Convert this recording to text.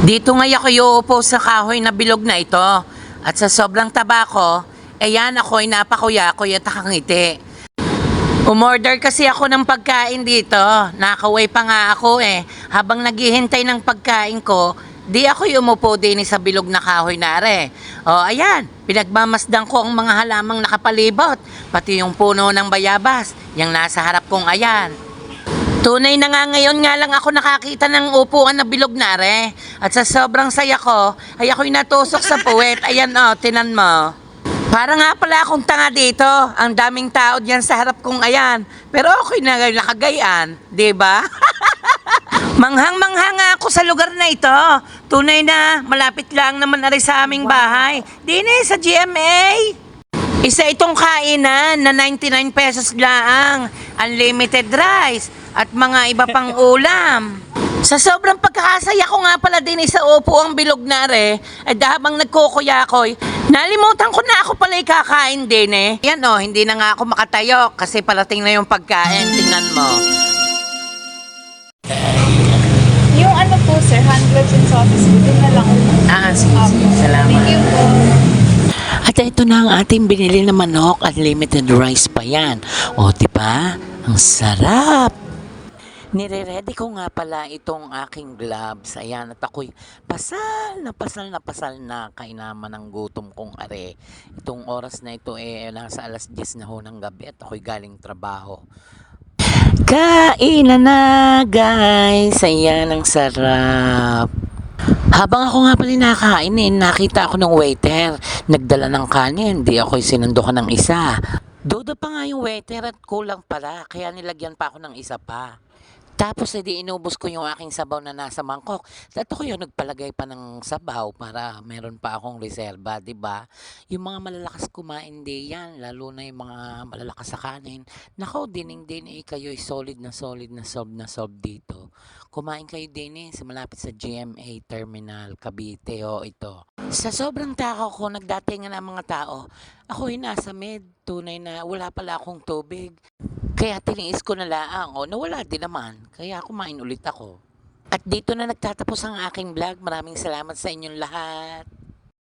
Dito ngay ako iuupo sa kahoy na bilog na ito. At sa sobrang taba ko, ayan ako'y napakuya-kuya at nakangiti. Umorder kasi ako ng pagkain dito. Nakaway pa nga ako eh. Habang naghihintay ng pagkain ko, di ako umupo din sa bilog na kahoy na are. O ayan, pinagmamasdan ko ang mga halamang nakapalibot. Pati yung puno ng bayabas, yung nasa harap kong ayan. Tunay na nga ngayon nga lang ako nakakita ng upuan na bilog na are. At sa sobrang saya ko, ay ako'y natusok sa puwet. Ayan o, tinan mo. Para nga pala akong tanga dito. Ang daming tao diyan sa harap kong ayan. Pero ako'y nakagayaan, di ba? Manghang-mangha nga ako sa lugar na ito. Tunay na, malapit lang naman ari sa aming bahay. Dine sa GMA. Isa itong kainan na 99 pesos lang. Unlimited rice at mga iba pang ulam. Sa sobrang pagkakasaya ko nga pala din sa upo ang bilog na re, at habang nagkukuyakoy, nalimutan ko na ako pala kakain din eh. Yan o, hindi na nga ako makatayo kasi palating na yung pagkain. Tingnan mo. Yung ano po sir, handloads and sauces, doon na lang. Sige. Salamat. Thank you po. At ito na ang ating binili na manok, unlimited rice pa yan. O, diba? Ang sarap! Nire-ready ko nga pala itong aking gloves. Ayan, at ako'y pasal na kainaman ng gutom kong are. Itong oras na ito nasa alas 10 na ho ng gabi at ako'y galing trabaho. Kainan na guys! Ayan, ang sarap! Habang ako nga pala nakain nakita ako ng waiter. Nagdala ng kanin, di ako'y sinundukan ng isa. Dodo pa nga yung waiter at kulang pala, kaya nilagyan pa ako ng isa pa. Tapos inubos ko yung aking sabaw na nasa mangkok. At ako yung nagpalagay pa ng sabaw para meron pa akong reserba, di ba? Yung mga malalakas kumain di yan, lalo na yung mga malalakas sa kanin. Nako, dining kayo'y solid na dito. Kumain kayo din sa malapit sa GMA Terminal, Cavite ito. Sa sobrang takaw ko, nagdatingan ang mga tao. Ako'y nasa med, tunay na wala pala akong tubig. Kaya tiniis ko na laang, nawala din naman. Kaya kumain ulit ako. At dito na nagtatapos ang aking vlog. Maraming salamat sa inyong lahat.